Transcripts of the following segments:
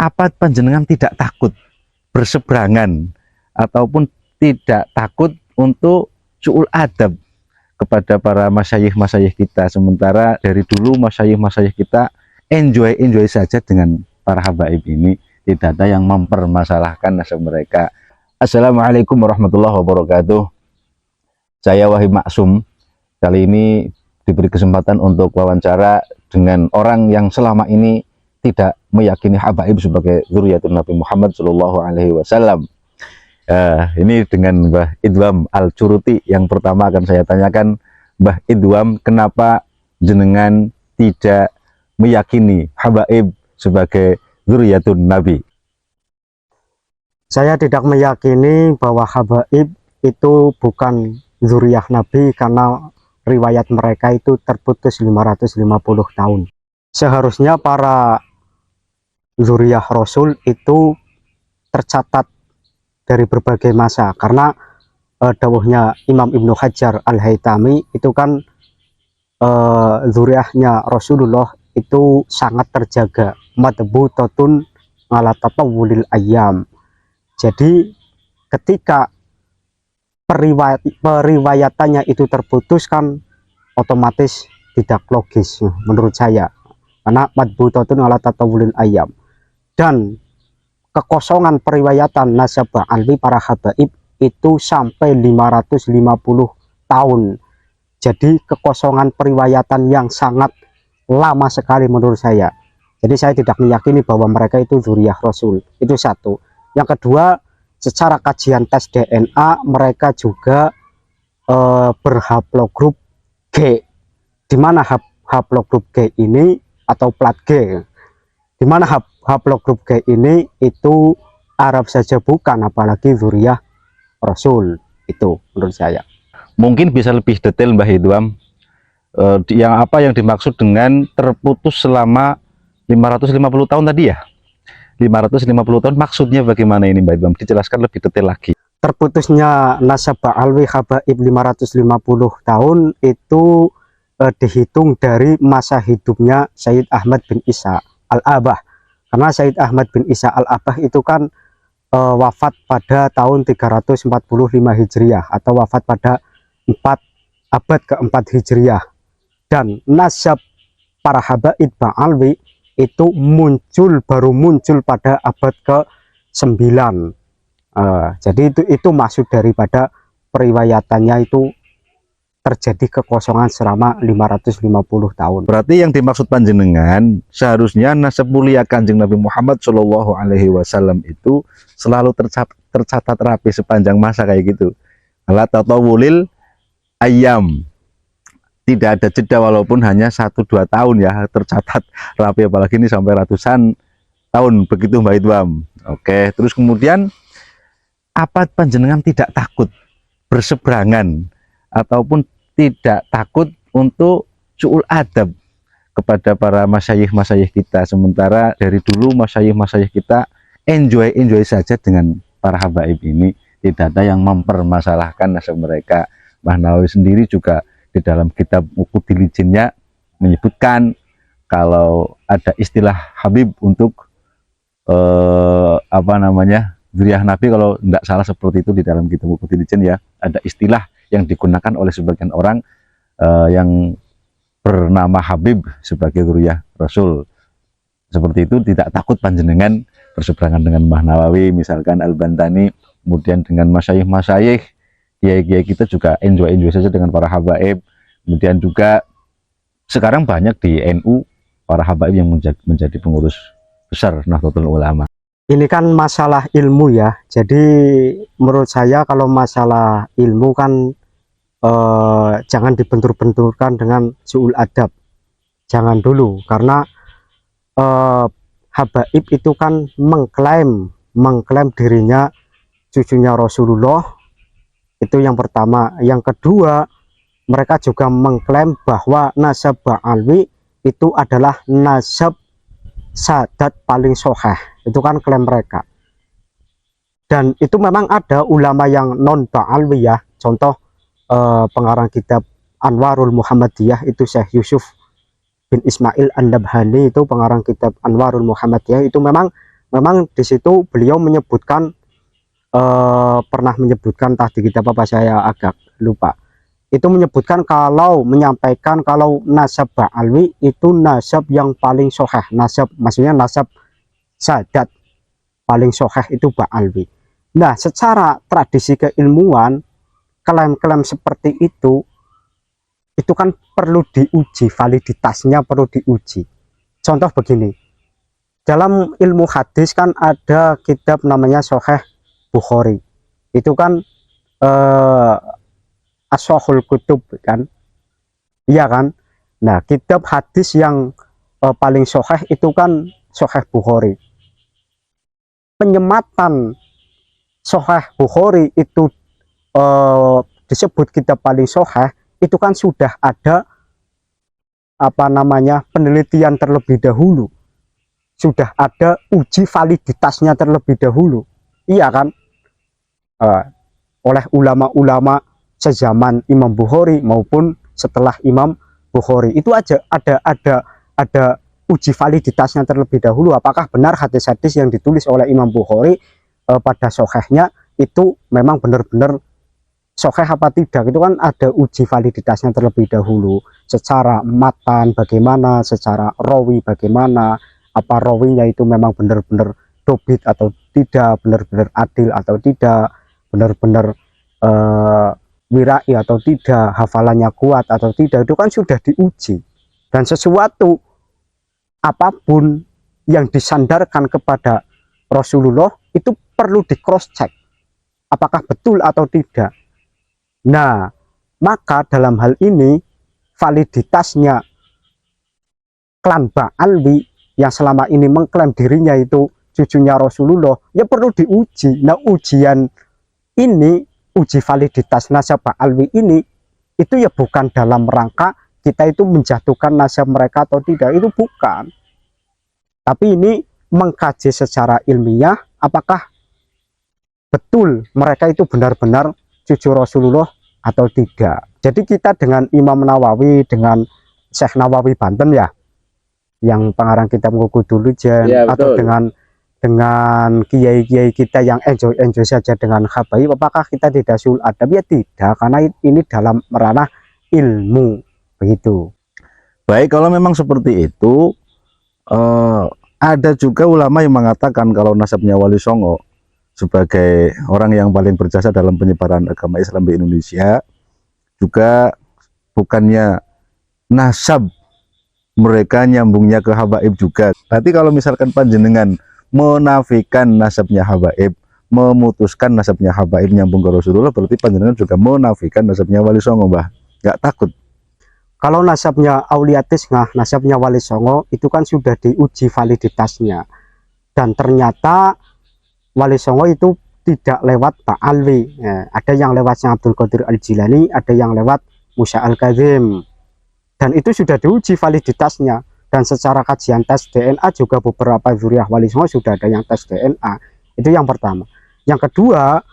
Apa panjenengan tidak takut berseberangan ataupun tidak takut untuk su'ul adab kepada para masyayikh kita, sementara dari dulu masyayikh kita enjoy saja dengan para habaib ini, tidak ada yang mempermasalahkan nasab mereka. Assalamualaikum warahmatullahi wabarakatuh. Saya Wahib Maksum, kali ini diberi kesempatan untuk wawancara dengan orang yang selama ini tidak meyakini habaib sebagai zuriatun Nabi Muhammad Shallallahu Alaihi Wasallam. Ini dengan Mbah Idwam Al-Curuti. Yang pertama akan saya tanyakan, Mbah Idwam, kenapa jenengan tidak meyakini habaib sebagai zuriatun Nabi? Saya tidak meyakini bahwa habaib itu bukan zuriyah Nabi karena riwayat mereka itu terputus 550 tahun. Seharusnya para zuriyah Rasul itu tercatat dari berbagai masa, karena dawuhnya Imam Ibnu Hajar Al-Haytami itu kan zuriyahnya Rasulullah itu sangat terjaga, madbutatun ala tatawulil ayyam. Jadi ketika periwayatannya itu terputus kan otomatis tidak logis menurut saya, karena madbutatun ala tatawulil ayyam. Dan kekosongan periwayatan nasab alwi para habaib itu sampai 550 tahun. Jadi kekosongan periwayatan yang sangat lama sekali menurut saya. Jadi saya tidak meyakini bahwa mereka itu zuriyah Rasul. Itu satu. Yang kedua, secara kajian tes DNA mereka juga berhaplogrup G. Di mana haplogrup G ini atau plat G, di mana haplogrup G ini itu Arab saja bukan, apalagi zuriyah Rasul. Itu menurut saya. Mungkin bisa lebih detail Mbah Idwam, yang dimaksud dengan terputus selama 550 tahun tadi ya? 550 tahun maksudnya bagaimana ini Mbah Idwam? Dijelaskan lebih detail lagi. Terputusnya nasab alwi habaib 550 tahun itu dihitung dari masa hidupnya Sayyid Ahmad bin Isa Al-Abah. Karena Sayyid Ahmad bin Isa Al-Abah itu kan wafat pada tahun 345 Hijriah atau wafat pada abad keempat Hijriah. Dan nasab para habaib Ba'alwi itu baru muncul pada abad ke-9. Jadi itu maksud daripada periwayatannya itu terjadi kekosongan selama 550 tahun. Berarti yang dimaksud panjenengan seharusnya nasab mulia Kanjeng Nabi Muhammad Shallallahu Alaihi Wasallam itu selalu tercatat rapi sepanjang masa kayak gitu. Ala tatawulil ayam, tidak ada jeda walaupun hanya 1-2 tahun ya, tercatat rapi, apalagi ini sampai ratusan tahun begitu Mbak Idwam. Oke, terus kemudian apa panjenengan tidak takut berseberangan ataupun tidak takut untuk su'ul adab kepada para masyayikh kita, sementara dari dulu masyayikh kita enjoy saja dengan para habaib ini, tidak ada yang mempermasalahkan nasab mereka. Mbah Nawawi sendiri juga di dalam kitab Uqudil Jinnya menyebutkan kalau ada istilah habib untuk zuriyah Nabi, kalau tidak salah seperti itu di dalam kitab Uqudil Jin ya, ada istilah yang digunakan oleh sebagian orang yang bernama Habib sebagai zuriyah Rasul. Seperti itu, tidak takut panjenengan berseberangan dengan Mbah Nawawi, misalkan Al-Bantani, kemudian dengan masyayikh kiai-kiai kita juga enjoy saja dengan para habaib. Kemudian juga sekarang banyak di NU para habaib yang menjadi pengurus besar Nahdlatul Ulama. Ini kan masalah ilmu ya, jadi menurut saya kalau masalah ilmu kan jangan dibentur-benturkan dengan su'ul adab, jangan dulu, karena habaib itu kan mengklaim dirinya cucunya Rasulullah, itu yang pertama. Yang kedua, mereka juga mengklaim bahwa nasab Ba'alwi itu adalah nasab sadat paling soheh, itu kan klaim mereka. Dan itu memang ada ulama yang non Ba'alwi ya, contoh pengarang kitab Anwarul Muhammadiyah itu Syekh Yusuf bin Ismail An-Nabhani, itu pengarang kitab Anwarul Muhammadiyah, itu memang memang di situ beliau menyebutkan pernah menyebutkan tadi kitab apa saya agak lupa, itu menyebutkan kalau menyampaikan kalau nasab Ba'alwi itu nasab yang paling sahih, nasab maksudnya nasab sadat paling sahih itu Ba'alwi. Nah, secara tradisi keilmuan klaim-klaim seperti itu kan perlu diuji, validitasnya perlu diuji. Contoh begini, dalam ilmu hadis kan ada kitab namanya Sahih Bukhari, itu kan As-Sahihul Kutub kan, iya kan. Nah, kitab hadis yang paling sahih itu kan Sahih Bukhari. Penyematan Sahih Bukhari itu disebut kitab paling sahih, itu kan sudah ada apa namanya penelitian terlebih dahulu, sudah ada uji validitasnya terlebih dahulu, iya kan, oleh ulama-ulama sezaman Imam Bukhari maupun setelah Imam Bukhari. Itu aja ada uji validitasnya terlebih dahulu, apakah benar hadis-hadis yang ditulis oleh Imam Bukhari pada sahihnya itu memang benar-benar sahih apa tidak. Itu kan ada uji validitasnya terlebih dahulu, secara matan bagaimana, secara rawi bagaimana, apa rawinya itu memang benar-benar dobit atau tidak, benar-benar adil atau tidak, benar-benar wirai atau tidak, hafalannya kuat atau tidak. Itu kan sudah diuji. Dan sesuatu apapun yang disandarkan kepada Rasulullah itu perlu di cross check apakah betul atau tidak. Nah, maka dalam hal ini validitasnya klan Ba'alwi yang selama ini mengklaim dirinya itu cucunya Rasulullah ya perlu diuji. Nah, ujian ini, uji validitas nasab Ba'alwi ini itu ya bukan dalam rangka kita itu menjatuhkan nasab mereka atau tidak, itu bukan, tapi ini mengkaji secara ilmiah apakah betul mereka itu benar-benar cucu Rasulullah atau tidak. Jadi kita dengan Imam Nawawi, dengan Syekh Nawawi Banten ya, yang pengarang kitab Ngukudul Ujen, ya, atau dengan kiai-kiai kita yang enjoy saja dengan habaib, apakah kita tidak sul adab? Ya tidak, karena ini dalam ranah ilmu, begitu. Baik, kalau memang seperti itu, ada juga ulama yang mengatakan kalau nasabnya Wali Songo sebagai orang yang paling berjasa dalam penyebaran agama Islam di Indonesia, juga bukannya nasab mereka nyambungnya ke habaib juga. Berarti kalau misalkan panjenengan menafikan nasabnya habaib, memutuskan nasabnya habaib nyambung ke Rasulullah, berarti panjenengan juga menafikan nasabnya Wali Songo, Mbah. Nggak takut? Kalau nasabnya Aulia Tisngah, nasabnya Wali Songo, itu kan sudah diuji validitasnya. Dan ternyata Wali Songo itu tidak lewat Ba'alwi. Ya, ada yang lewatnya Abdul Qadir Al-Jilani, ada yang lewat Musa Al-Kazim. Dan itu sudah diuji validitasnya. Dan secara kajian tes DNA juga beberapa zuriyah Wali Songo sudah ada yang tes DNA. Itu yang pertama. Yang kedua,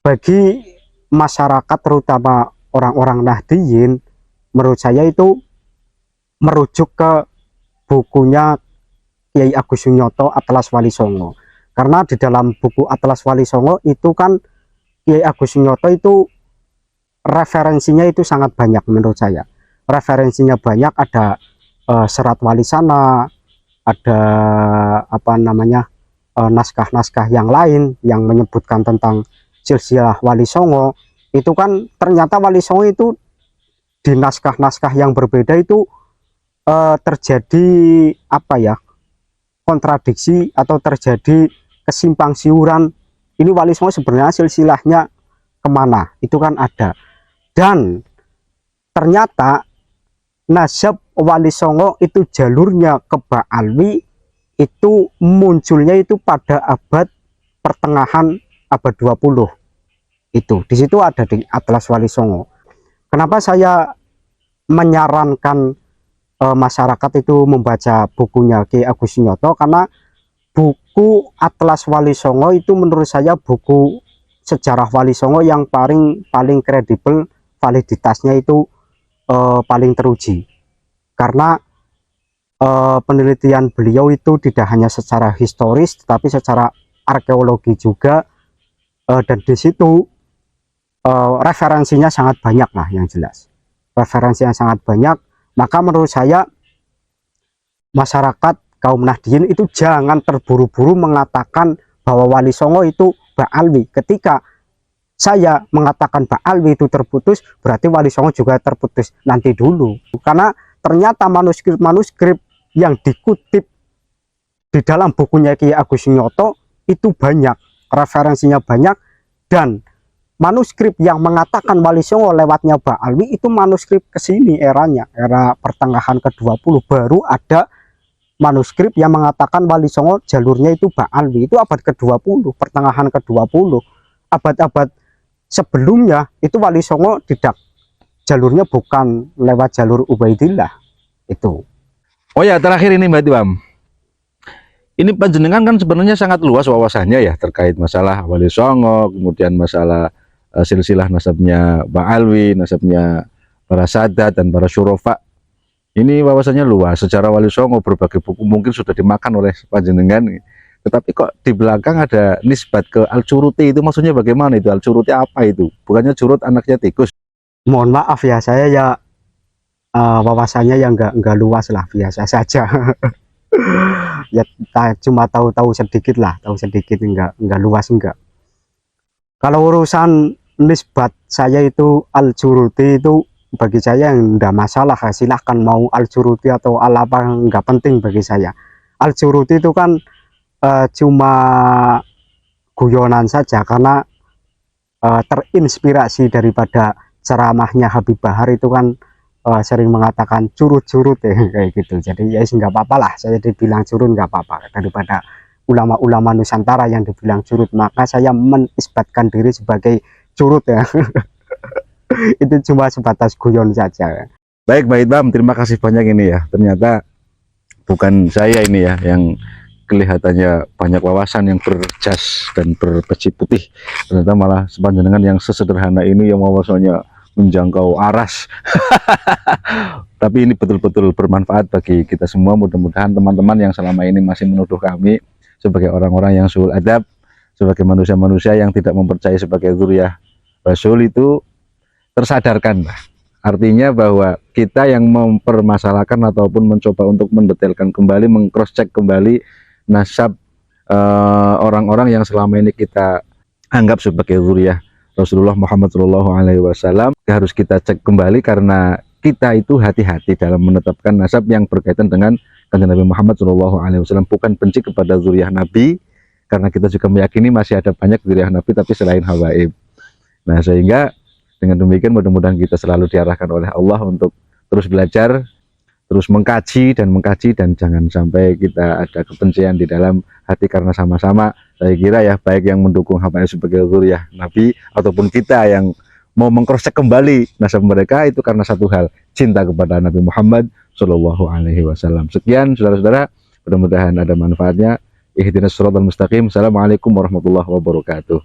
bagi masyarakat terutama orang-orang Nahdiyin, menurut saya itu merujuk ke bukunya Kiai Agus Sunyoto Atlas Wali Songo. Karena di dalam buku Atlas Wali Songo itu kan Kiai Agus Sunyoto itu referensinya itu sangat banyak menurut saya. Referensinya banyak, ada serat wali sana, ada apa namanya naskah-naskah yang lain yang menyebutkan tentang silsilah Wali Songo. Itu kan ternyata Wali Songo itu di naskah-naskah yang berbeda itu terjadi apa ya, kontradiksi atau terjadi kesimpang siuran. Ini Wali Songo sebenarnya silsilahnya kemana, itu kan ada. Dan ternyata nasab Wali Songo itu jalurnya ke Ba'alwi itu munculnya itu pada abad pertengahan abad 20. Itu di situ ada di Atlas Wali Songo. Kenapa saya menyarankan masyarakat itu membaca bukunya Ki Agus Sunyoto? Karena buku Atlas Wali Songo itu menurut saya buku sejarah Wali Songo yang paling kredibel, validitasnya itu paling teruji. Karena penelitian beliau itu tidak hanya secara historis tetapi secara arkeologi juga, dan di situ referensinya sangat banyak lah, yang jelas referensinya sangat banyak. Maka menurut saya masyarakat kaum Nahdien itu jangan terburu-buru mengatakan bahwa Wali Songo itu Ba'alwi. Ketika saya mengatakan Ba'alwi itu terputus, berarti Wali Songo juga terputus. Nanti dulu, karena ternyata manuskrip-manuskrip yang dikutip di dalam bukunya Ki Agus Nyoto itu banyak, referensinya banyak, dan manuskrip yang mengatakan Wali Songo lewatnya Ba'alwi itu manuskrip kesini eranya, era pertengahan ke-20, baru ada manuskrip yang mengatakan Wali Songo jalurnya itu Ba'alwi. Itu abad ke-20, pertengahan ke-20. Abad-abad sebelumnya itu Wali Songo tidak, jalurnya bukan lewat jalur Ubaidillah itu. Oh ya, terakhir ini Mbak Tiwam, ini panjenengan kan sebenarnya sangat luas wawasannya ya terkait masalah Wali Songo, kemudian masalah silsilah nasabnya Ba'alwi, nasabnya para Sadat dan para Syurofa. Ini wawasannya luas. Secara Wali Songo berbagai buku mungkin sudah dimakan oleh panjenengan, tetapi kok di belakang ada nisbat ke Al-Curuti, itu maksudnya bagaimana itu? Al-Curuti apa itu? Bukannya curut anaknya tikus? Mohon maaf ya, saya ya wawasannya yang enggak luas lah, biasa saja. Ya cuma tahu sedikit lah, tahu sedikit, enggak luas enggak. Kalau urusan nisbat saya itu Al-Curuti itu bagi saya yang enggak masalah, silahkan mau Al-Curuti atau apa, enggak penting bagi saya. Al-Curuti itu kan cuma guyonan saja, karena terinspirasi daripada ceramahnya Habib Bahar itu kan sering mengatakan curut-curut ya, kayak gitu. Jadi ya nggak apa-apa lah saya dibilang curut, nggak apa-apa, daripada ulama-ulama Nusantara yang dibilang curut, maka saya menisbatkan diri sebagai curut ya. Itu cuma sebatas guyon saja. Baik Mbak Itbam, terima kasih banyak ini ya. Ternyata bukan saya ini ya yang kelihatannya banyak wawasan, yang berjas dan berpeci putih, ternyata malah sepanjenengan yang sesederhana ini yang wawasannya menjangkau aras. Tapi ini betul-betul bermanfaat bagi kita semua. Mudah-mudahan teman-teman yang selama ini masih menuduh kami sebagai orang-orang yang suul adab, sebagai manusia-manusia yang tidak mempercayai sebagai dzurriyyah Rasul itu tersadarkan. Artinya bahwa kita yang mempermasalahkan ataupun mencoba untuk mendetailkan kembali, meng-cross check kembali nasab orang-orang yang selama ini kita anggap sebagai dzurriyyah Rasulullah Muhammad SAW, harus kita cek kembali, karena kita itu hati-hati dalam menetapkan nasab yang berkaitan dengan Kanjeng Nabi Muhammad SAW. Bukan benci kepada dzurriyyah Nabi, karena kita juga meyakini masih ada banyak dzurriyyah Nabi tapi selain habaib. Nah, sehingga dengan demikian mudah-mudahan kita selalu diarahkan oleh Allah untuk terus belajar, terus mengkaji dan jangan sampai kita ada kebencian di dalam hati, karena sama-sama saya kira ya, baik yang mendukung habaib sebagai dzurriyyah Nabi ataupun kita yang mau mengkrosek kembali nasab mereka, itu karena satu hal, cinta kepada Nabi Muhammad SAW. Sekian saudara-saudara, mudah-mudahan ada manfaatnya. Ihdinas shiratal mustaqim. Assalamualaikum warahmatullahi wabarakatuh.